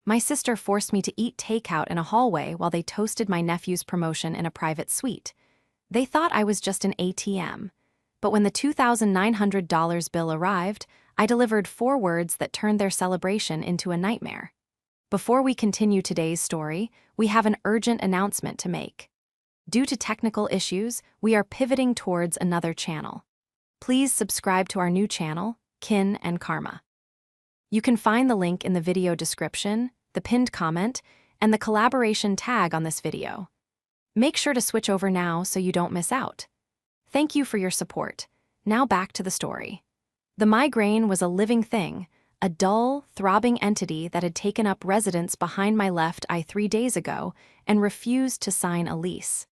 My sister forced me to eat takeout in a hallway while they toasted my nephew's promotion in a private suite. They thought I was just an ATM. But when the $2,900 bill arrived, I delivered 4 words that turned their celebration into a nightmare. Before we continue today's story, we have an urgent announcement to make. Due to technical issues, we are pivoting towards another channel. Please subscribe to our new channel, Kin and Karma. You can find the link in the video description, the pinned comment, and the collaboration tag on this video. Make sure to switch over now so you don't miss out. Thank you for your support. Now back to the story. The migraine was a living thing, a dull, throbbing entity that had taken up residence behind my left eye 3 days ago and refused to sign a lease.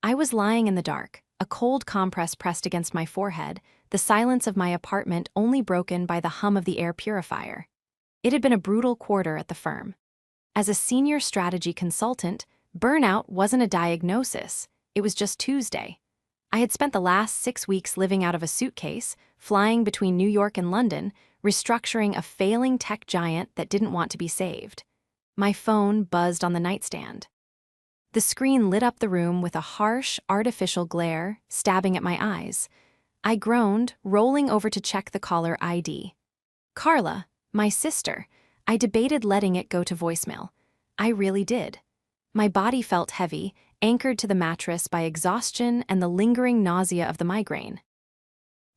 I was lying in the dark, a cold compress pressed against my forehead, the silence of my apartment only broken by the hum of the air purifier. It had been a brutal quarter at the firm. As a senior strategy consultant, burnout wasn't a diagnosis, it was just Tuesday. I had spent the last 6 weeks living out of a suitcase, flying between New York and London, restructuring a failing tech giant that didn't want to be saved. My phone buzzed on the nightstand. The screen lit up the room with a harsh, artificial glare, stabbing at my eyes. I groaned, rolling over to check the caller ID. Carla, my sister. I debated letting it go to voicemail. I really did. My body felt heavy, anchored to the mattress by exhaustion and the lingering nausea of the migraine.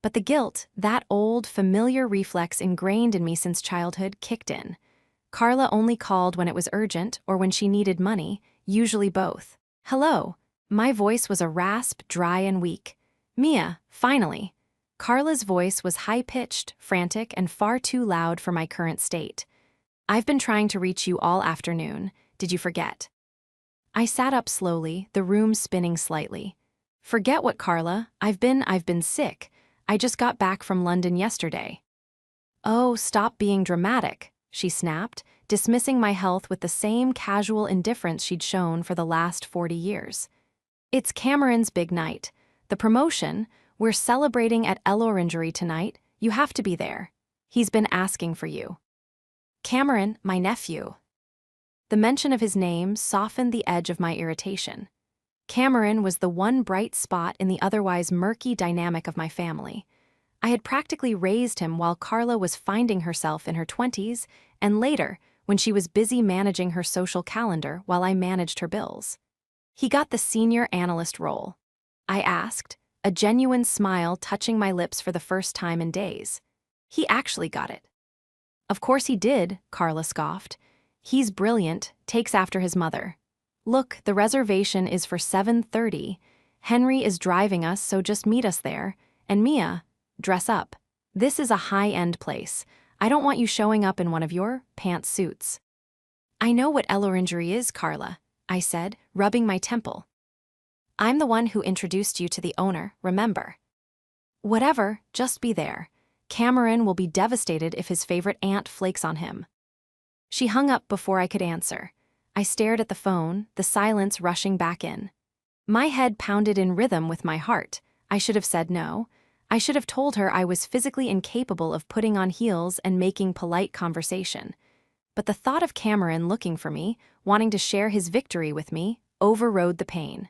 But the guilt, that old, familiar reflex ingrained in me since childhood, kicked in. Carla only called when it was urgent or when she needed money, usually both. Hello. My voice was a rasp, dry and weak. Mia, finally. Carla's voice was high-pitched, frantic, and far too loud for my current state. I've been trying to reach you all afternoon. Did you forget? I sat up slowly, the room spinning slightly. Forget what, Carla? I've been sick. I just got back from London yesterday. Oh, stop being dramatic, she snapped, dismissing my health with the same casual indifference she'd shown for the last 40 years. It's Cameron's big night. The promotion, we're celebrating at L'Orangerie tonight. You have to be there. He's been asking for you. Cameron, my nephew. The mention of his name softened the edge of my irritation. Cameron was the one bright spot in the otherwise murky dynamic of my family. I had practically raised him while Carla was finding herself in her 20s, and later, when she was busy managing her social calendar while I managed her bills. He got the senior analyst role. I asked, a genuine smile touching my lips for the first time in days. He actually got it. Of course he did, Carla scoffed. He's brilliant, takes after his mother. Look, the reservation is for 7:30. Henry is driving us, so just meet us there. And Mia, dress up. This is a high-end place. I don't want you showing up in one of your pantsuits. I know what L'Orangerie is, Carla, I said, rubbing my temple. I'm the one who introduced you to the owner, remember? Whatever, just be there. Cameron will be devastated if his favorite aunt flakes on him. She hung up before I could answer. I stared at the phone, the silence rushing back in. My head pounded in rhythm with my heart. I should have said no. I should have told her I was physically incapable of putting on heels and making polite conversation. But the thought of Cameron looking for me, wanting to share his victory with me, overrode the pain.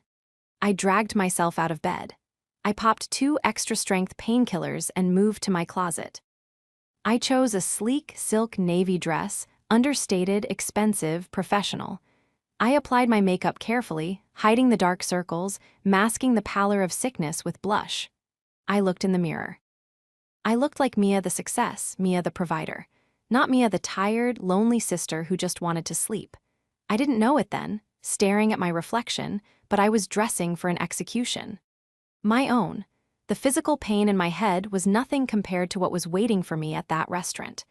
I dragged myself out of bed. I popped 2 extra-strength painkillers and moved to my closet. I chose a sleek silk navy dress, understated, expensive, professional. I applied my makeup carefully, hiding the dark circles, masking the pallor of sickness with blush. I looked in the mirror. I looked like Mia the success, Mia the provider, not Mia the tired, lonely sister who just wanted to sleep. I didn't know it then, staring at my reflection, but I was dressing for an execution. My own. The physical pain in my head was nothing compared to what was waiting for me at that restaurant.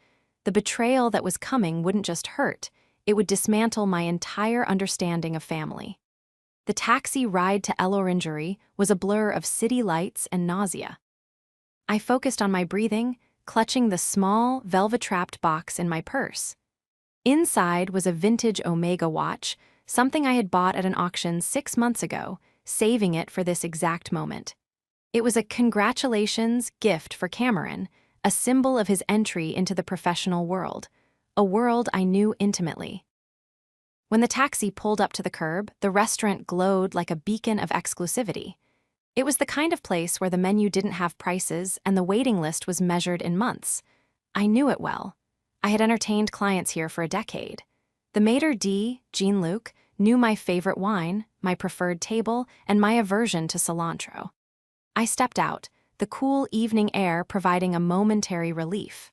The betrayal that was coming wouldn't just hurt, it would dismantle my entire understanding of family. The taxi ride to L'Orangerie was a blur of city lights and nausea. I focused on my breathing, clutching the small, velvet-wrapped box in my purse. Inside was a vintage Omega watch, something I had bought at an auction 6 months ago, saving it for this exact moment. It was a congratulations gift for Cameron, a symbol of his entry into the professional world. a world I knew intimately. When the taxi pulled up to the curb, the restaurant glowed like a beacon of exclusivity. It was the kind of place where the menu didn't have prices and the waiting list was measured in months. I knew it well. I had entertained clients here for a decade. The maitre d', Jean-Luc, knew my favorite wine, my preferred table, and my aversion to cilantro. I stepped out, the cool evening air providing a momentary relief.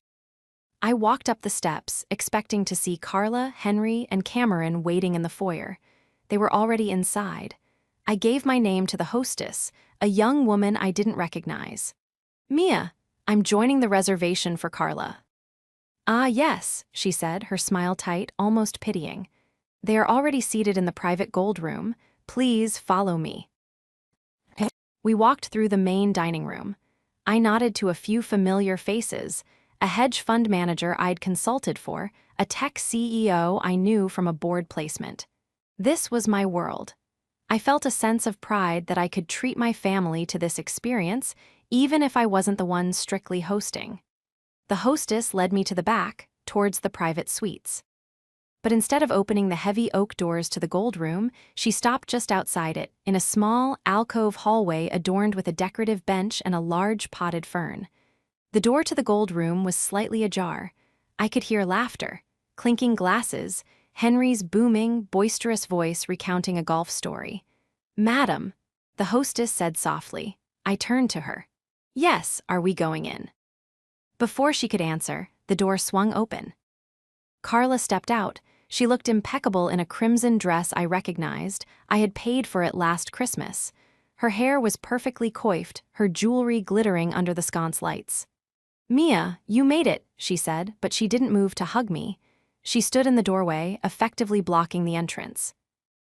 I walked up the steps, expecting to see Carla, Henry, and Cameron waiting in the foyer. They were already inside. I gave my name to the hostess, a young woman I didn't recognize. "Mia, I'm joining the reservation for Carla." "Ah, yes," she said, her smile tight, almost pitying. "They are already seated in the private gold room. Please follow me." We walked through the main dining room. I nodded to a few familiar faces, a hedge fund manager I'd consulted for, a tech CEO I knew from a board placement. This was my world. I felt a sense of pride that I could treat my family to this experience, even if I wasn't the one strictly hosting. The hostess led me to the back, towards the private suites. But instead of opening the heavy oak doors to the gold room, she stopped just outside it, in a small, alcove hallway adorned with a decorative bench and a large potted fern. The door to the gold room was slightly ajar. I could hear laughter, clinking glasses, Henry's booming, boisterous voice recounting a golf story. "Madam," the hostess said softly. I turned to her. "Yes, are we going in?" Before she could answer, the door swung open. Carla stepped out. She looked impeccable in a crimson dress I recognized. I had paid for it last Christmas. Her hair was perfectly coiffed, her jewelry glittering under the sconce lights. "Mia, you made it," she said, but she didn't move to hug me. She stood in the doorway, effectively blocking the entrance.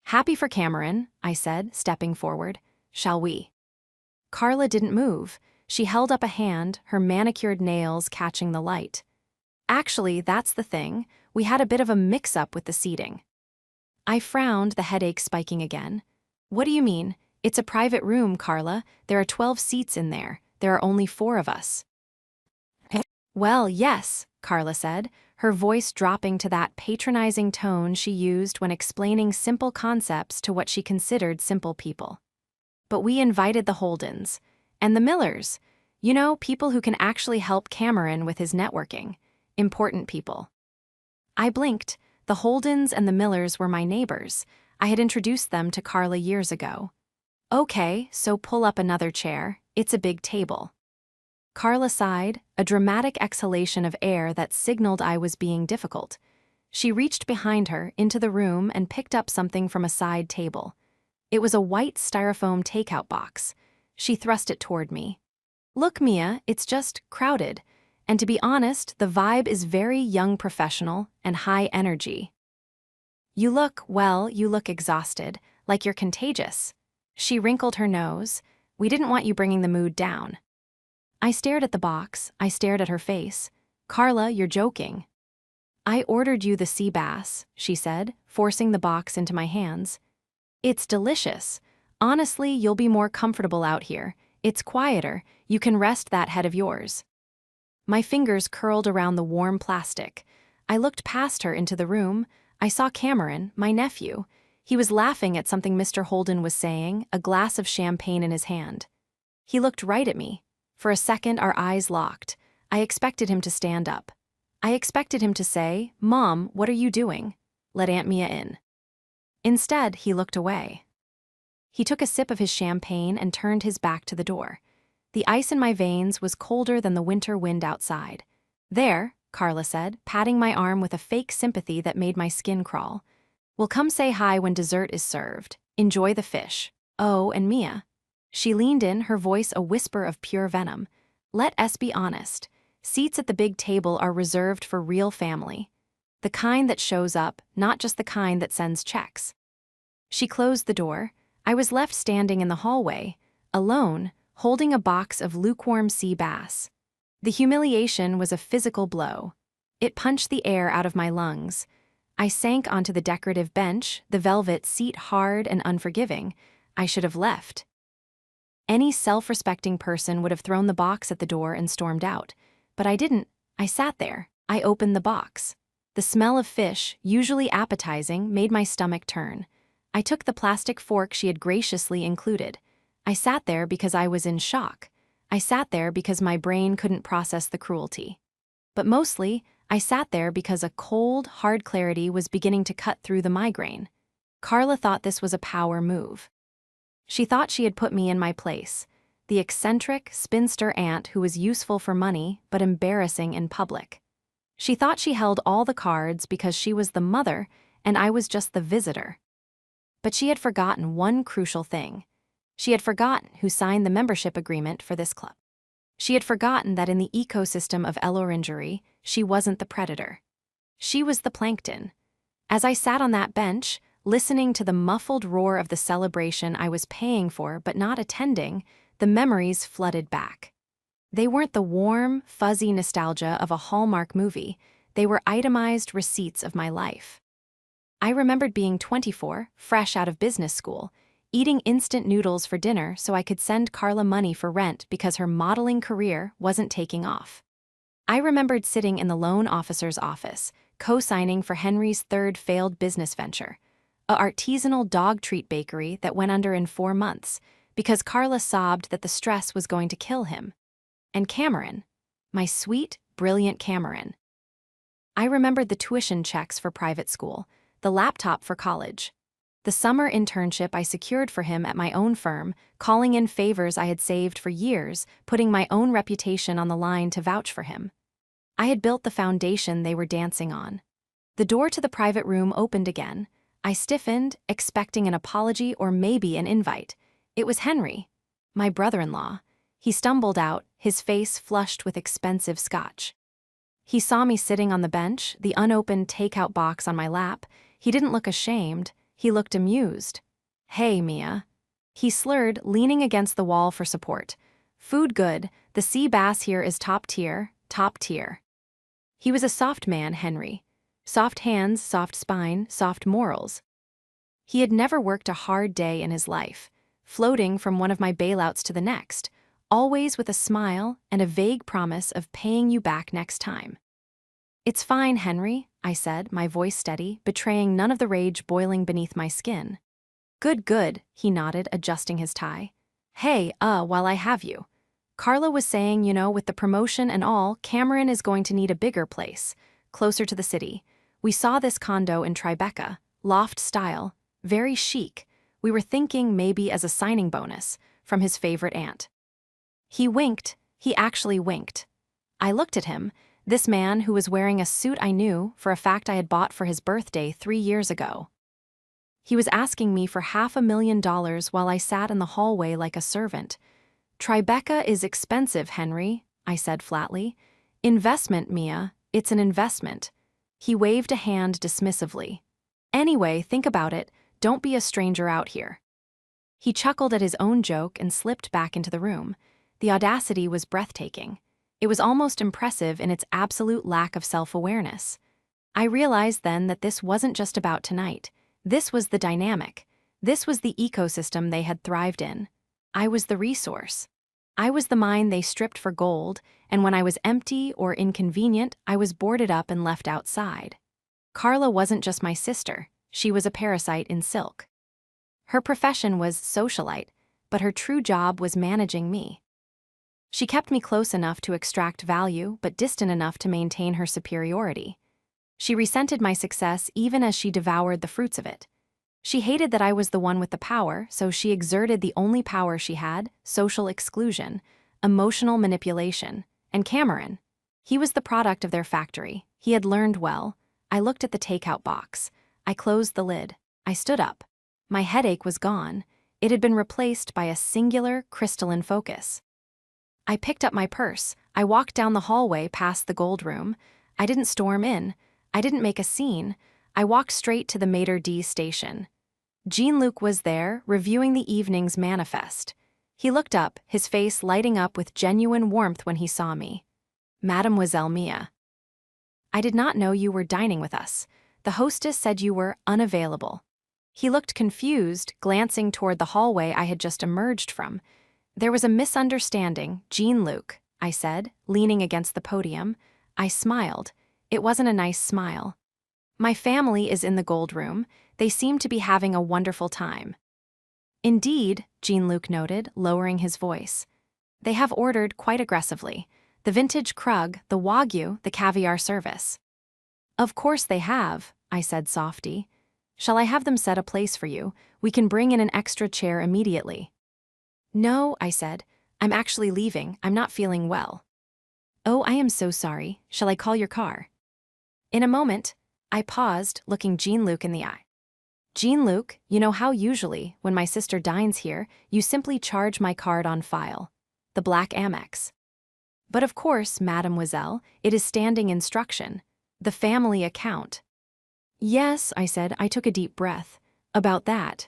"Happy for Cameron," I said, stepping forward. "Shall we?" Carla didn't move. She held up a hand, her manicured nails catching the light. "Actually, that's the thing. We had a bit of a mix-up with the seating." I frowned, the headache spiking again. "What do you mean? It's a private room, Carla. There are 12 seats in there. There are only 4 of us." "Well, yes," Carla said, her voice dropping to that patronizing tone she used when explaining simple concepts to what she considered simple people. "But we invited the Holdens. And the Millers. You know, people who can actually help Cameron with his networking. Important people." I blinked. The Holdens and the Millers were my neighbors. I had introduced them to Carla years ago. "Okay, so pull up another chair. It's a big table." Carla sighed, a dramatic exhalation of air that signaled I was being difficult. She reached behind her, into the room, and picked up something from a side table. It was a white styrofoam takeout box. She thrust it toward me. "Look, Mia, it's just crowded. And to be honest, the vibe is very young professional and high energy. You look exhausted, like you're contagious." She wrinkled her nose. "We didn't want you bringing the mood down." I stared at the box. I stared at her face. "Carla, you're joking." "I ordered you the sea bass," she said, forcing the box into my hands. "It's delicious. Honestly, you'll be more comfortable out here. It's quieter. You can rest that head of yours." My fingers curled around the warm plastic. I looked past her into the room. I saw Cameron, my nephew. He was laughing at something Mr. Holden was saying, a glass of champagne in his hand. He looked right at me. For a second, our eyes locked. I expected him to stand up. I expected him to say, "Mom, what are you doing? Let Aunt Mia in." Instead, he looked away. He took a sip of his champagne and turned his back to the door. The ice in my veins was colder than the winter wind outside. "There," Carla said, patting my arm with a fake sympathy that made my skin crawl. "We'll come say hi when dessert is served. Enjoy the fish. Oh, and Mia." She leaned in, her voice a whisper of pure venom. "Let us be honest. Seats at the big table are reserved for real family. The kind that shows up, not just the kind that sends checks." She closed the door. I was left standing in the hallway, alone, holding a box of lukewarm sea bass. The humiliation was a physical blow. It punched the air out of my lungs. I sank onto the decorative bench, the velvet seat hard and unforgiving. I should have left. Any self-respecting person would have thrown the box at the door and stormed out. But I didn't. I sat there. I opened the box. The smell of fish, usually appetizing, made my stomach turn. I took the plastic fork she had graciously included. I sat there because I was in shock. I sat there because my brain couldn't process the cruelty. But mostly, I sat there because a cold, hard clarity was beginning to cut through the migraine. Carla thought this was a power move. She thought she had put me in my place, the eccentric, spinster aunt who was useful for money but embarrassing in public. She thought she held all the cards because she was the mother and I was just the visitor. But she had forgotten one crucial thing. She had forgotten who signed the membership agreement for this club. She had forgotten that in the ecosystem of Ellorangerie, she wasn't the predator. She was the plankton. As I sat on that bench, listening to the muffled roar of the celebration I was paying for but not attending, the memories flooded back. They weren't the warm, fuzzy nostalgia of a Hallmark movie. They were itemized receipts of my life. I remembered being 24, fresh out of business school, eating instant noodles for dinner so I could send Carla money for rent because her modeling career wasn't taking off. I remembered sitting in the loan officer's office, co-signing for Henry's third failed business venture, a artisanal dog treat bakery that went under in 4 months because Carla sobbed that the stress was going to kill him. And Cameron, my sweet, brilliant Cameron. I remembered the tuition checks for private school, the laptop for college, the summer internship I secured for him at my own firm, calling in favors I had saved for years, putting my own reputation on the line to vouch for him. I had built the foundation they were dancing on. The door to the private room opened again. I stiffened, expecting an apology or maybe an invite. It was Henry, my brother-in-law. He stumbled out, his face flushed with expensive scotch. He saw me sitting on the bench, the unopened takeout box on my lap. He didn't look ashamed. He looked amused. "Hey, Mia." He slurred, leaning against the wall for support. "Food good. The sea bass here is top tier, top tier." He was a soft man, Henry. Soft hands, soft spine, soft morals. He had never worked a hard day in his life, floating from one of my bailouts to the next, always with a smile and a vague promise of paying you back next time. "It's fine, Henry," I said, my voice steady, betraying none of the rage boiling beneath my skin. "Good, good," he nodded, adjusting his tie. "Hey, while I have you. Carla was saying, with the promotion and all, Cameron is going to need a bigger place, closer to the city. We saw this condo in Tribeca, loft style, very chic. We were thinking maybe as a signing bonus, from his favorite aunt." He winked. He actually winked. I looked at him, this man who was wearing a suit I knew for a fact I had bought for his birthday 3 years ago. He was asking me for $500,000 while I sat in the hallway like a servant. "Tribeca is expensive, Henry," I said flatly. "Investment, Mia, it's an investment." He waved a hand dismissively. "Anyway, think about it, don't be a stranger out here." He chuckled at his own joke and slipped back into the room. The audacity was breathtaking. It was almost impressive in its absolute lack of self-awareness. I realized then that this wasn't just about tonight. This was the dynamic. This was the ecosystem they had thrived in. I was the resource. I was the mine they stripped for gold, and when I was empty or inconvenient, I was boarded up and left outside. Carla wasn't just my sister. She was a parasite in silk. Her profession was socialite, but her true job was managing me. She kept me close enough to extract value, but distant enough to maintain her superiority. She resented my success even as she devoured the fruits of it. She hated that I was the one with the power, so she exerted the only power she had, social exclusion, emotional manipulation. And Cameron. He was the product of their factory. He had learned well. I looked at the takeout box. I closed the lid. I stood up. My headache was gone. It had been replaced by a singular, crystalline focus. I picked up my purse. I walked down the hallway past the gold room. I didn't storm in. I didn't make a scene. I walked straight to the Mater D station. Jean-Luc was there, reviewing the evening's manifest. He looked up, his face lighting up with genuine warmth when he saw me. "Mademoiselle Mia. I did not know you were dining with us. The hostess said you were unavailable." He looked confused, glancing toward the hallway I had just emerged from. "There was a misunderstanding, Jean-Luc," I said, leaning against the podium. I smiled. It wasn't a nice smile. My family is in the gold room. They seem to be having a wonderful time. Indeed, Jean-Luc noted, lowering his voice. They have ordered quite aggressively. The vintage Krug, the Wagyu, the caviar service. Of course they have, I said softy. Shall I have them set a place for you? We can bring in an extra chair immediately. No, I said. I'm actually leaving. I'm not feeling well. Oh, I am so sorry. Shall I call your car? In a moment, I paused, looking Jean-Luc in the eye. Jean-Luc, you know how usually, when my sister dines here, you simply charge my card on file. The black Amex. But of course, mademoiselle, it is standing instruction. The family account. Yes, I said. I took a deep breath. About that.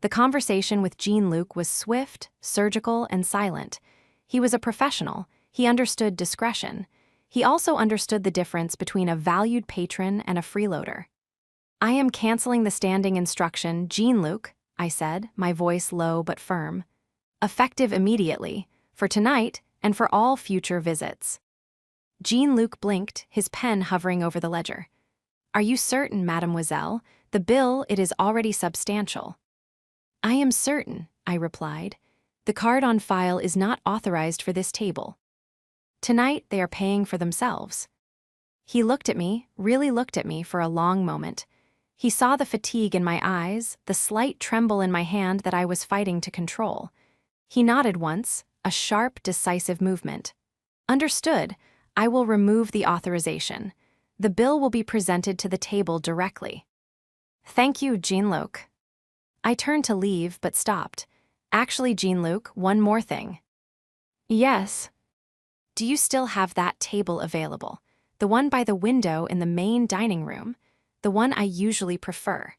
The conversation with Jean-Luc was swift, surgical, and silent. He was a professional. He understood discretion. He also understood the difference between a valued patron and a freeloader. I am canceling the standing instruction, Jean-Luc, I said, my voice low but firm. Effective immediately, for tonight and for all future visits. Jean-Luc blinked, his pen hovering over the ledger. Are you certain, mademoiselle? The bill, it is already substantial. I am certain, I replied. The card on file is not authorized for this table. Tonight they are paying for themselves. He looked at me, really looked at me for a long moment. He saw the fatigue in my eyes, the slight tremble in my hand that I was fighting to control. He nodded once, a sharp, decisive movement. Understood. I will remove the authorization. The bill will be presented to the table directly. Thank you, Jean-Luc. I turned to leave but stopped. Actually, Jean-Luc, one more thing. Yes. Do you still have that table available? The one by the window in the main dining room? The one I usually prefer.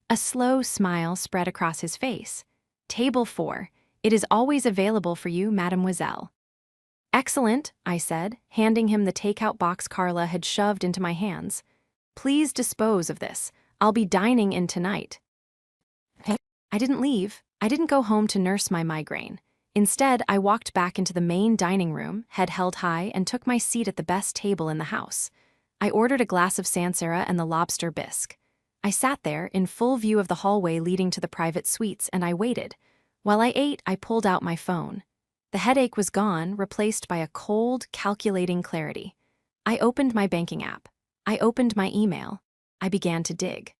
A slow smile spread across his face. Table 4. It is always available for you, mademoiselle. Excellent, I said, handing him the takeout box Carla had shoved into my hands. Please dispose of this. I'll be dining in tonight. I didn't leave. I didn't go home to nurse my migraine. Instead, I walked back into the main dining room, head held high, and took my seat at the best table in the house. I ordered a glass of Sancerre and the lobster bisque. I sat there, in full view of the hallway leading to the private suites, and I waited. While I ate, I pulled out my phone. The headache was gone, replaced by a cold, calculating clarity. I opened my banking app. I opened my email. I began to dig.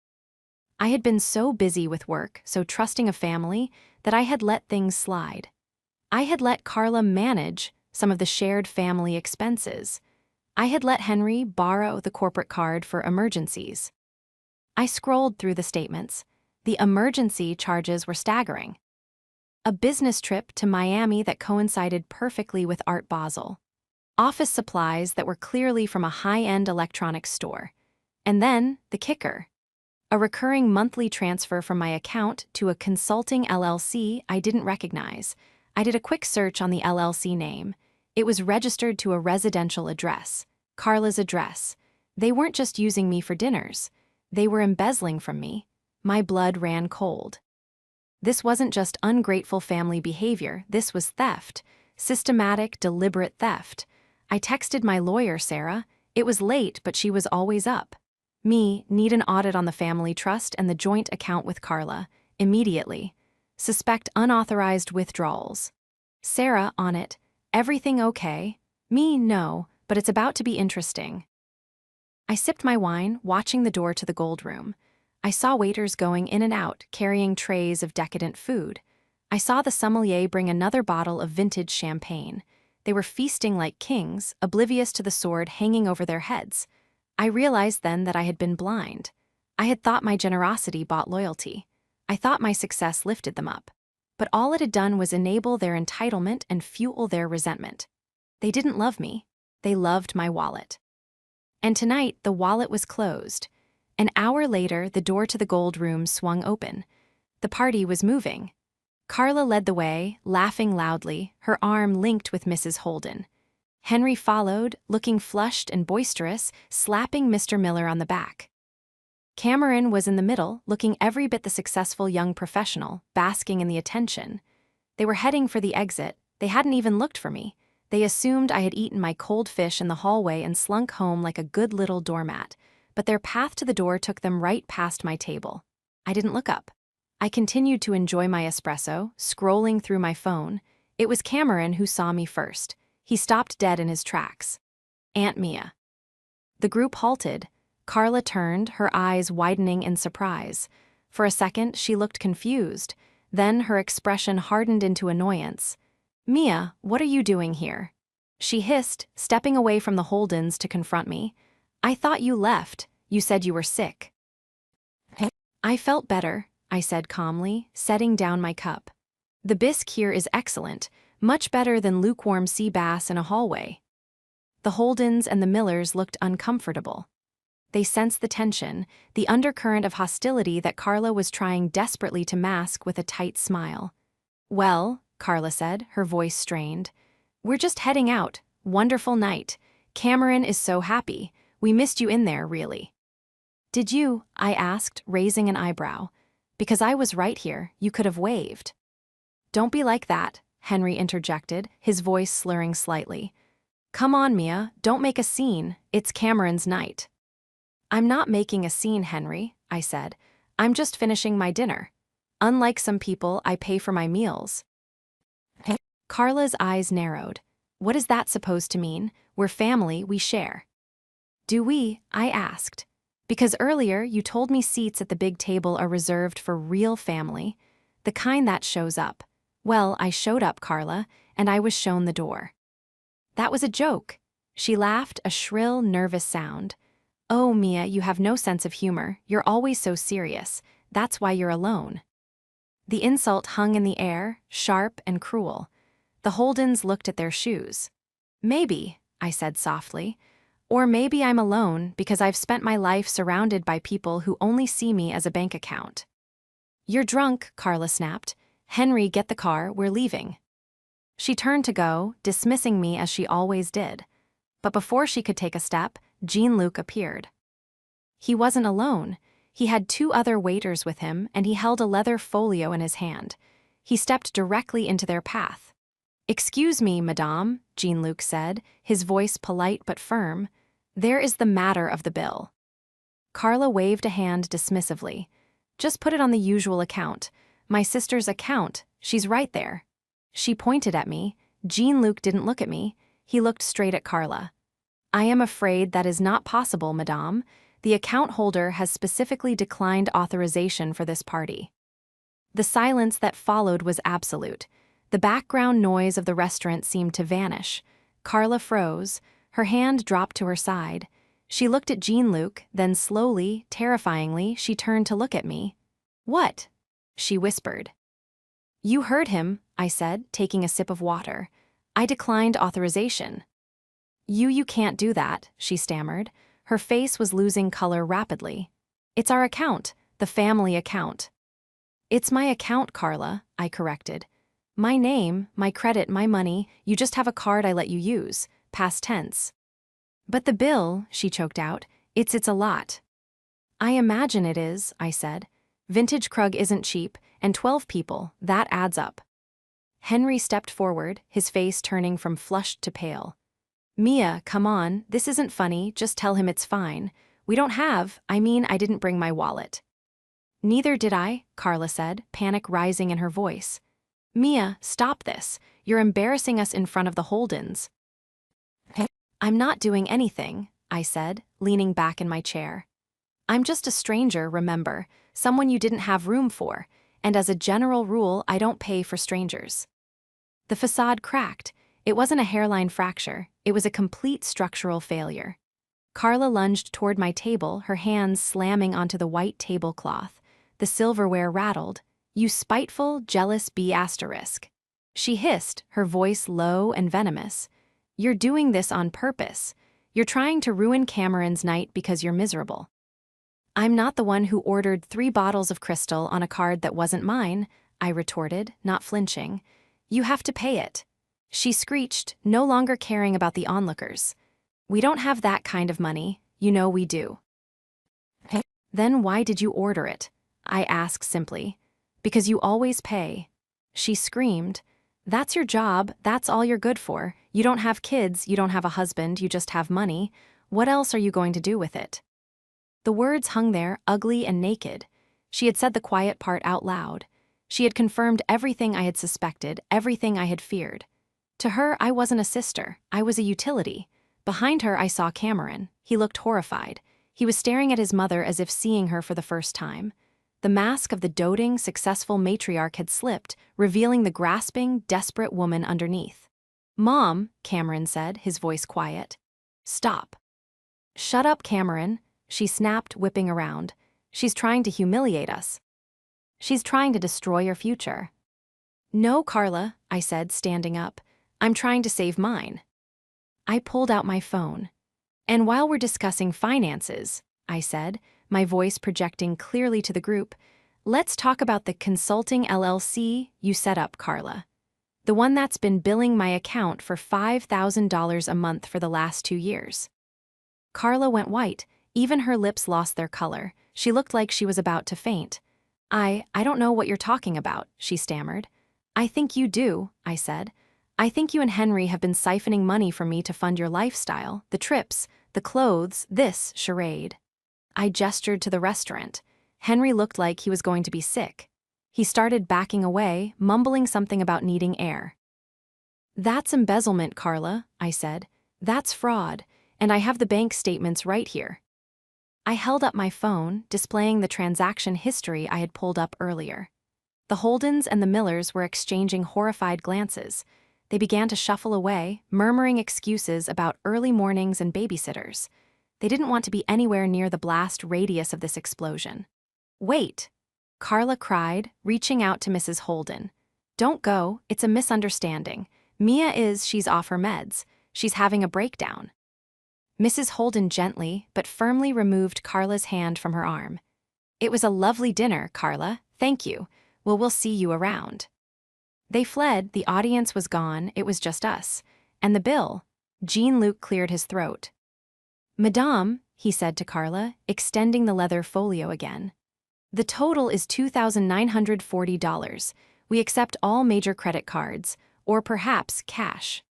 I had been so busy with work, so trusting a family, that I had let things slide. I had let Carla manage some of the shared family expenses. I had let Henry borrow the corporate card for emergencies. I scrolled through the statements. The emergency charges were staggering. A business trip to Miami that coincided perfectly with Art Basel. Office supplies that were clearly from a high-end electronics store. And then, the kicker. A recurring monthly transfer from my account to a consulting LLC I didn't recognize. I did a quick search on the LLC name. It was registered to a residential address, Carla's address. They weren't just using me for dinners. They were embezzling from me. My blood ran cold. This wasn't just ungrateful family behavior, this was theft. Systematic, deliberate theft. I texted my lawyer, Sarah. It was late, but she was always up. Me, need an audit on the family trust and the joint account with Carla. Immediately. Suspect unauthorized withdrawals. Sarah, on it. Everything okay? Me, no, but it's about to be interesting. I sipped my wine, watching the door to the gold room. I saw waiters going in and out, carrying trays of decadent food. I saw the sommelier bring another bottle of vintage champagne. They were feasting like kings, oblivious to the sword hanging over their heads. I realized then that I had been blind. I had thought my generosity bought loyalty. I thought my success lifted them up. But all it had done was enable their entitlement and fuel their resentment. They didn't love me. They loved my wallet. And tonight, the wallet was closed. An hour later, the door to the gold room swung open. The party was moving. Carla led the way, laughing loudly, her arm linked with Mrs. Holden. Henry followed, looking flushed and boisterous, slapping Mr. Miller on the back. Cameron was in the middle, looking every bit the successful young professional, basking in the attention. They were heading for the exit. They hadn't even looked for me. They assumed I had eaten my cold fish in the hallway and slunk home like a good little doormat. but their path to the door took them right past my table. I didn't look up. I continued to enjoy my espresso, scrolling through my phone. It was Cameron who saw me first. He stopped dead in his tracks. Aunt Mia. The group halted. Carla turned, her eyes widening in surprise. For a second, she looked confused. Then her expression hardened into annoyance. "Mia, what are you doing here?" She hissed, stepping away from the Holdens to confront me. "I thought you left. You said you were sick." "I felt better," I said calmly, setting down my cup. "The bisque here is excellent, much better than lukewarm sea bass in a hallway." The Holdens and the Millers looked uncomfortable. They sensed the tension, the undercurrent of hostility that Carla was trying desperately to mask with a tight smile. "Well," Carla said, her voice strained, "we're just heading out. Wonderful night. Cameron is so happy. We missed you in there, really." "Did you?" I asked, raising an eyebrow. "Because I was right here, you could have waved." "Don't be like that," Henry interjected, his voice slurring slightly. "Come on, Mia, don't make a scene. It's Cameron's night." "I'm not making a scene, Henry," I said. "I'm just finishing my dinner. Unlike some people, I pay for my meals." Carla's eyes narrowed. "What is that supposed to mean? We're family, we share." "Do we?" I asked. "Because earlier you told me seats at the big table are reserved for real family, the kind that shows up. Well, I showed up, Carla, and I was shown the door." "That was a joke." She laughed, a shrill, nervous sound. "Oh, Mia, you have no sense of humor. You're always so serious. That's why you're alone." The insult hung in the air, sharp and cruel. The Holdens looked at their shoes. "Maybe," I said softly. "Or maybe I'm alone because I've spent my life surrounded by people who only see me as a bank account." "You're drunk," Carla snapped. "Henry, get the car, we're leaving." She turned to go, dismissing me as she always did. But before she could take a step, Jean-Luc appeared. He wasn't alone. He had two other waiters with him, and he held a leather folio in his hand. He stepped directly into their path. "Excuse me, madame," Jean-Luc said, his voice polite but firm. "There is the matter of the bill." Carla waved a hand dismissively. "Just put it on the usual account. My sister's account, she's right there." She pointed at me. Jean-Luc didn't look at me. He looked straight at Carla. "I am afraid that is not possible, madame. The account holder has specifically declined authorization for this party." The silence that followed was absolute. The background noise of the restaurant seemed to vanish. Carla froze. Her hand dropped to her side. She looked at Jean-Luc, then slowly, terrifyingly, she turned to look at me. "What?" she whispered. "You heard him," I said, taking a sip of water. "I declined authorization." You can't do that," she stammered. Her face was losing color rapidly. "It's our account, the family account." "It's my account, Carla," I corrected. "My name, my credit, my money, you just have a card I let you use, past tense." "But the bill," she choked out, it's a lot." "I imagine it is," I said. "Vintage Krug isn't cheap, and 12 people, that adds up." Henry stepped forward, his face turning from flushed to pale. "Mia, come on, this isn't funny, just tell him it's fine. I didn't bring my wallet." "Neither did I," Carla said, panic rising in her voice. "Mia, stop this. You're embarrassing us in front of the Holdens." "I'm not doing anything," I said, leaning back in my chair. "I'm just a stranger, remember, someone you didn't have room for, and as a general rule, I don't pay for strangers." The facade cracked. It wasn't a hairline fracture, it was a complete structural failure. Carla lunged toward my table, her hands slamming onto the white tablecloth. The silverware rattled. "You spiteful, jealous B***." She hissed, her voice low and venomous. "You're doing this on purpose. You're trying to ruin Cameron's night because you're miserable." "I'm not the one who ordered 3 bottles of Crystal on a card that wasn't mine," I retorted, not flinching. "You have to pay it." She screeched, no longer caring about the onlookers. "We don't have that kind of money, you know we do." "Then why did you order it?" I asked simply. "Because you always pay." She screamed. "That's your job, that's all you're good for. You don't have kids, you don't have a husband, you just have money. What else are you going to do with it?" The words hung there, ugly and naked. She had said the quiet part out loud. She had confirmed everything I had suspected, everything I had feared. To her, I wasn't a sister. I was a utility. Behind her, I saw Cameron. He looked horrified. He was staring at his mother as if seeing her for the first time. The mask of the doting, successful matriarch had slipped, revealing the grasping, desperate woman underneath. "Mom," Cameron said, his voice quiet. "Stop." "Shut up, Cameron," she snapped, whipping around. "She's trying to humiliate us. She's trying to destroy your future." "No, Carla," I said, standing up. "I'm trying to save mine." I pulled out my phone. "And while we're discussing finances," I said, my voice projecting clearly to the group, "let's talk about the consulting LLC you set up, Carla. The one that's been billing my account for $5,000 a month for the last 2 years." Carla went white. Even her lips lost their color. She looked like she was about to faint. I don't know what you're talking about," she stammered. "I think you do," I said. "I think you and Henry have been siphoning money from me to fund your lifestyle, the trips, the clothes, this charade." I gestured to the restaurant. Henry looked like he was going to be sick. He started backing away, mumbling something about needing air. "That's embezzlement, Carla," I said. "That's fraud, and I have the bank statements right here." I held up my phone, displaying the transaction history I had pulled up earlier. The Holdens and the Millers were exchanging horrified glances. They began to shuffle away, murmuring excuses about early mornings and babysitters. They didn't want to be anywhere near the blast radius of this explosion. "Wait!" Carla cried, reaching out to Mrs. Holden. "Don't go, it's a misunderstanding. She's off her meds. She's having a breakdown." Mrs. Holden gently but firmly removed Carla's hand from her arm. "It was a lovely dinner, Carla. Thank you. Well, we'll see you around." They fled, the audience was gone, it was just us. And the bill? Jean-Luc cleared his throat. "Madame," he said to Carla, extending the leather folio again. "The total is $2,940. We accept all major credit cards, or perhaps cash."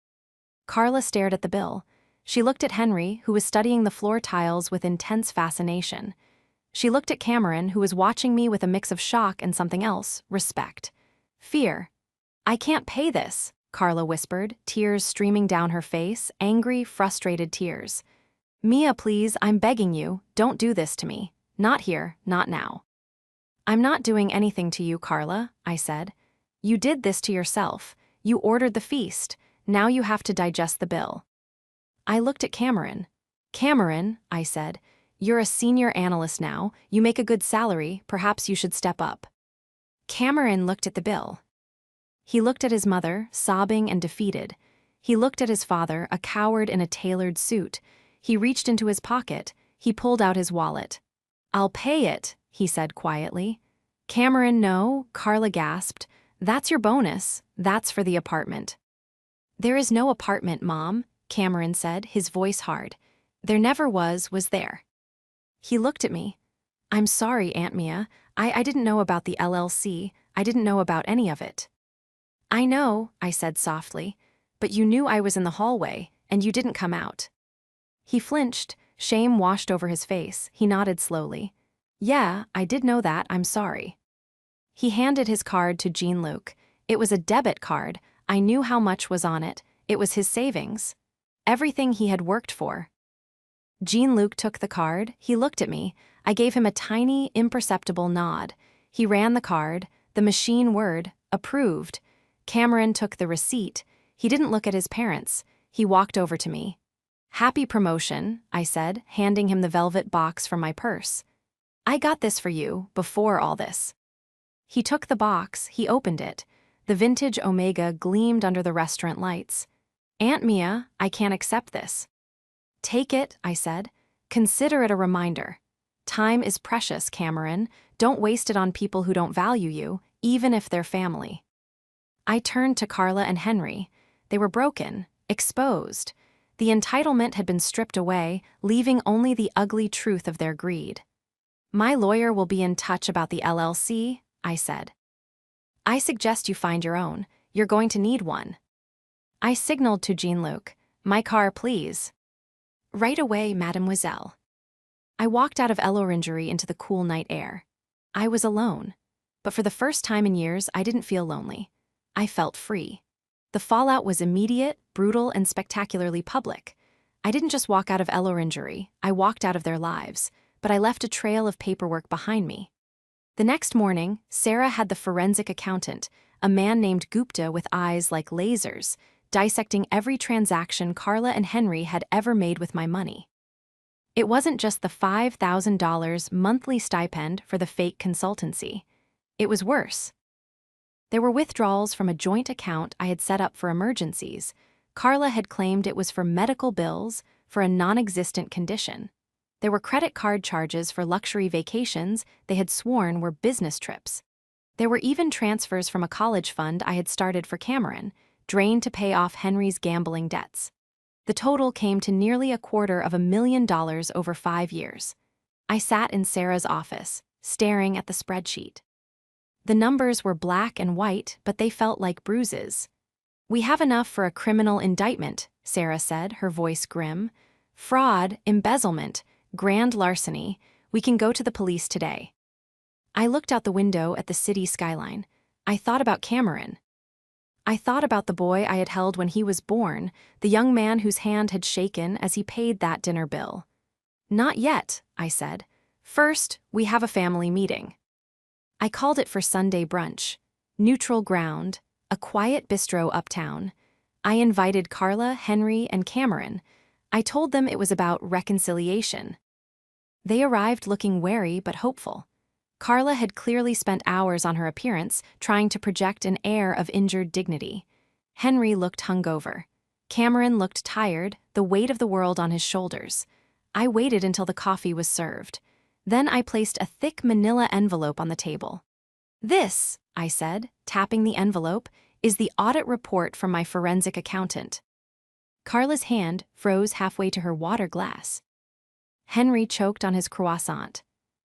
Carla stared at the bill. She looked at Henry, who was studying the floor tiles with intense fascination. She looked at Cameron, who was watching me with a mix of shock and something else, respect. Fear. "I can't pay this," Carla whispered, tears streaming down her face, angry, frustrated tears. "Mia, please, I'm begging you, don't do this to me. Not here, not now." "I'm not doing anything to you, Carla," I said. "You did this to yourself. You ordered the feast. Now you have to digest the bill." I looked at Cameron. "Cameron," I said, "you're a senior analyst now. You make a good salary. Perhaps you should step up." Cameron looked at the bill. He looked at his mother, sobbing and defeated. He looked at his father, a coward in a tailored suit. He reached into his pocket. He pulled out his wallet. "I'll pay it," he said quietly. "Cameron, no," Carla gasped. "That's your bonus. That's for the apartment." "There is no apartment, Mom," Cameron said, his voice hard. "There never was there." He looked at me. "I'm sorry, Aunt Mia. I didn't know about the LLC. I didn't know about any of it." "I know," I said softly, "but you knew I was in the hallway, and you didn't come out." He flinched, shame washed over his face. He nodded slowly. "Yeah, I did know that, I'm sorry." He handed his card to Jean-Luc. It was a debit card. I knew how much was on it. It was his savings. Everything he had worked for. Jean-Luc took the card. He looked at me. I gave him a tiny, imperceptible nod. He ran the card. The machine word, approved. Cameron took the receipt. He didn't look at his parents. He walked over to me. "Happy promotion," I said, handing him the velvet box from my purse. "I got this for you, before all this." He took the box. He opened it. The vintage Omega gleamed under the restaurant lights. "Aunt Mia, I can't accept this." "Take it," I said. "Consider it a reminder. Time is precious, Cameron. Don't waste it on people who don't value you, even if they're family." I turned to Carla and Henry. They were broken, exposed. The entitlement had been stripped away, leaving only the ugly truth of their greed. "My lawyer will be in touch about the LLC," I said. "I suggest you find your own. You're going to need one." I signaled to Jean-Luc. "My car, please." "Right away, mademoiselle." I walked out of Ellorangery into the cool night air. I was alone. But for the first time in years, I didn't feel lonely. I felt free. The fallout was immediate, brutal, and spectacularly public. I didn't just walk out of Ellorangery, I walked out of their lives, but I left a trail of paperwork behind me. The next morning, Sarah had the forensic accountant, a man named Gupta with eyes like lasers, dissecting every transaction Carla and Henry had ever made with my money. It wasn't just the $5,000 monthly stipend for the fake consultancy. It was worse. There were withdrawals from a joint account I had set up for emergencies. Carla had claimed it was for medical bills for a non-existent condition. There were credit card charges for luxury vacations they had sworn were business trips. There were even transfers from a college fund I had started for Cameron, drained to pay off Henry's gambling debts. The total came to nearly $250,000 over 5 years. I sat in Sarah's office, staring at the spreadsheet. The numbers were black and white, but they felt like bruises. "We have enough for a criminal indictment," Sarah said, her voice grim. "Fraud, embezzlement, grand larceny. We can go to the police today." I looked out the window at the city skyline. I thought about Cameron. I thought about the boy I had held when he was born, the young man whose hand had shaken as he paid that dinner bill. "Not yet," I said. "First, we have a family meeting." I called it for Sunday brunch. Neutral ground, a quiet bistro uptown. I invited Carla, Henry, and Cameron. I told them it was about reconciliation. They arrived looking wary but hopeful. Carla had clearly spent hours on her appearance, trying to project an air of injured dignity. Henry looked hungover. Cameron looked tired, the weight of the world on his shoulders. I waited until the coffee was served. Then I placed a thick manila envelope on the table. "This," I said, tapping the envelope, "is the audit report from my forensic accountant." Carla's hand froze halfway to her water glass. Henry choked on his croissant.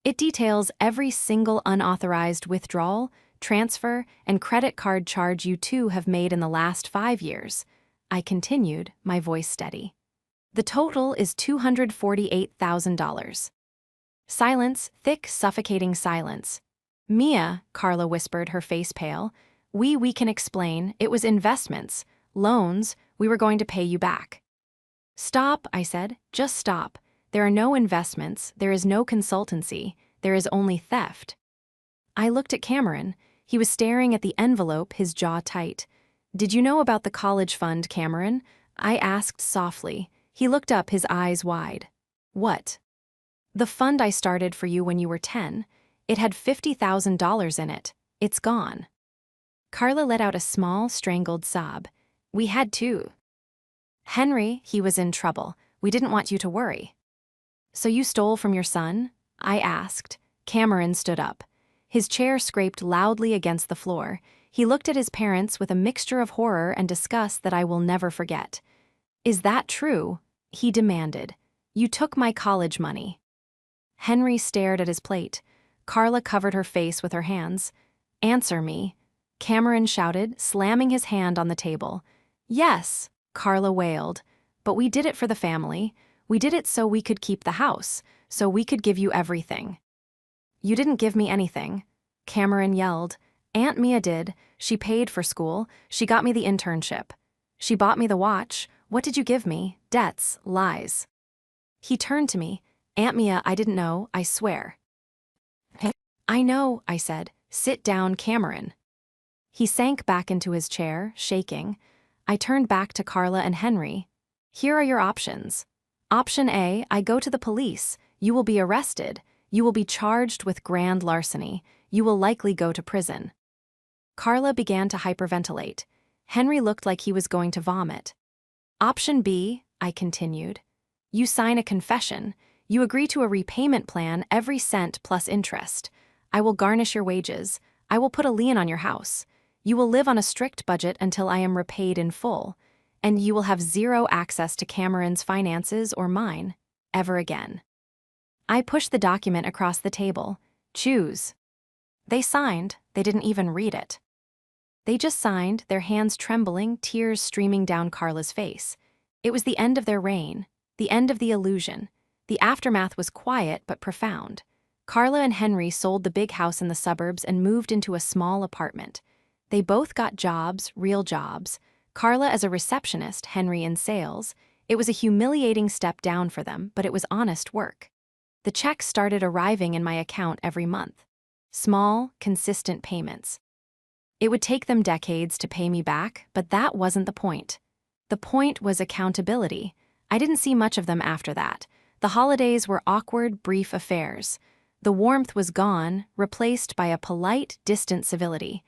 "It details every single unauthorized withdrawal, transfer, and credit card charge you two have made in the last 5 years. I continued, my voice steady. "The total is $248,000. Silence, thick, suffocating silence. "Mia," Carla whispered, her face pale, we can explain. It was investments, loans, we were going to pay you back." "Stop," I said, "just stop. There are no investments, there is no consultancy, there is only theft." I looked at Cameron. He was staring at the envelope, his jaw tight. "Did you know about the college fund, Cameron?" I asked softly. He looked up, his eyes wide. "What?" "The fund I started for you when you were 10. It had $50,000 in it. It's gone." Carla let out a small, strangled sob. "We had too. Henry, he was in trouble. We didn't want you to worry." "So you stole from your son?" I asked. Cameron stood up. His chair scraped loudly against the floor. He looked at his parents with a mixture of horror and disgust that I will never forget. "Is that true?" he demanded. "You took my college money." Henry stared at his plate. Carla covered her face with her hands. "Answer me," Cameron shouted, slamming his hand on the table. "Yes," Carla wailed, "but we did it for the family. We did it so we could keep the house, so we could give you everything." "You didn't give me anything," Cameron yelled. "Aunt Mia did. She paid for school. She got me the internship. She bought me the watch. What did you give me? Debts, lies." He turned to me. "Aunt Mia, I didn't know, I swear." "I know," I said. "Sit down, Cameron." He sank back into his chair, shaking. I turned back to Carla and Henry. "Here are your options. Option A, I go to the police. You will be arrested. You will be charged with grand larceny. You will likely go to prison." Carla began to hyperventilate. Henry looked like he was going to vomit. "Option B," I continued. "You sign a confession. You agree to a repayment plan, every cent plus interest. I will garnish your wages. I will put a lien on your house. You will live on a strict budget until I am repaid in full. And you will have zero access to Cameron's finances or mine, ever again." I pushed the document across the table. "Choose." They signed. They didn't even read it. They just signed, their hands trembling, tears streaming down Carla's face. It was the end of their reign, the end of the illusion. The aftermath was quiet but profound. Carla and Henry sold the big house in the suburbs and moved into a small apartment. They both got jobs, real jobs. Carla as a receptionist, Henry in sales. It was a humiliating step down for them, but it was honest work. The checks started arriving in my account every month. Small, consistent payments. It would take them decades to pay me back, but that wasn't the point. The point was accountability. I didn't see much of them after that. The holidays were awkward, brief affairs. The warmth was gone, replaced by a polite, distant civility.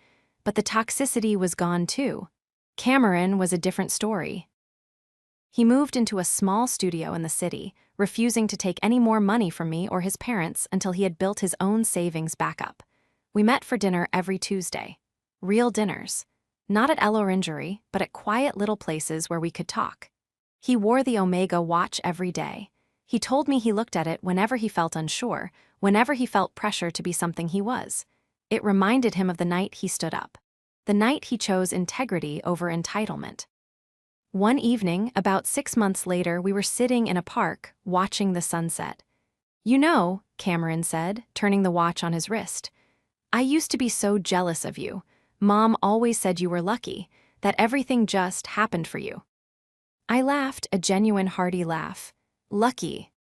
But the toxicity was gone too. Cameron was a different story. He moved into a small studio in the city, refusing to take any more money from me or his parents until he had built his own savings back up. We met for dinner every Tuesday. Real dinners. Not at El Orangery, but at quiet little places where we could talk. He wore the Omega watch every day. He told me he looked at it whenever he felt unsure, whenever he felt pressure to be something he was. It reminded him of the night he stood up. The night he chose integrity over entitlement. One evening, about 6 months later, we were sitting in a park, watching the sunset. "You know," Cameron said, turning the watch on his wrist, "I used to be so jealous of you. Mom always said you were lucky, that everything just happened for you." I laughed, a genuine hearty laugh. Lucky.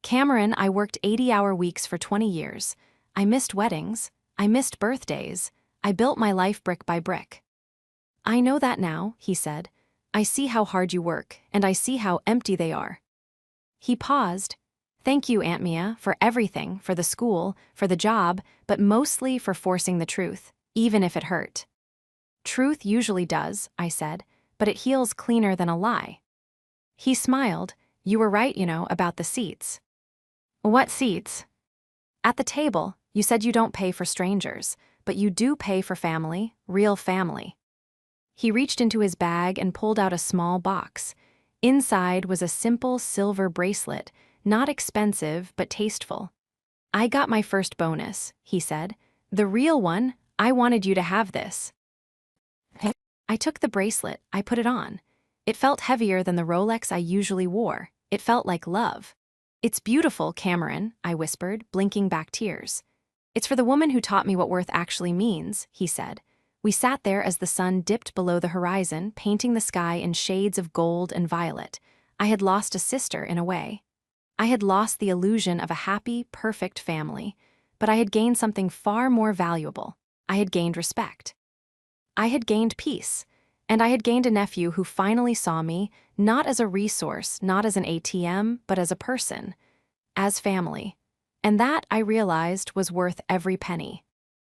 Cameron, I worked 80-hour weeks for 20 years. I missed weddings. I missed birthdays. I built my life brick by brick. "I know that now," he said. "I see how hard you work, and I see how empty they are." He paused. "Thank you, Aunt Mia, for everything, for the school, for the job, but mostly for forcing the truth, even if it hurt." "Truth usually does," I said, "but it heals cleaner than a lie." He smiled. "You were right, about the seats." "What seats?" "At the table, you said you don't pay for strangers, but you do pay for family, real family." He reached into his bag and pulled out a small box. Inside was a simple silver bracelet, not expensive but tasteful. "I got my first bonus," he said. "The real one. I wanted you to have this." I took the bracelet. I put it on. It felt heavier than the Rolex I usually wore. It felt like love. "It's beautiful, Cameron," I whispered, blinking back tears. "It's for the woman who taught me what worth actually means," he said. We sat there as the sun dipped below the horizon, painting the sky in shades of gold and violet. I had lost a sister in a way. I had lost the illusion of a happy, perfect family. But I had gained something far more valuable. I had gained respect. I had gained peace. And I had gained a nephew who finally saw me, not as a resource, not as an ATM, but as a person. As family. And that, I realized, was worth every penny.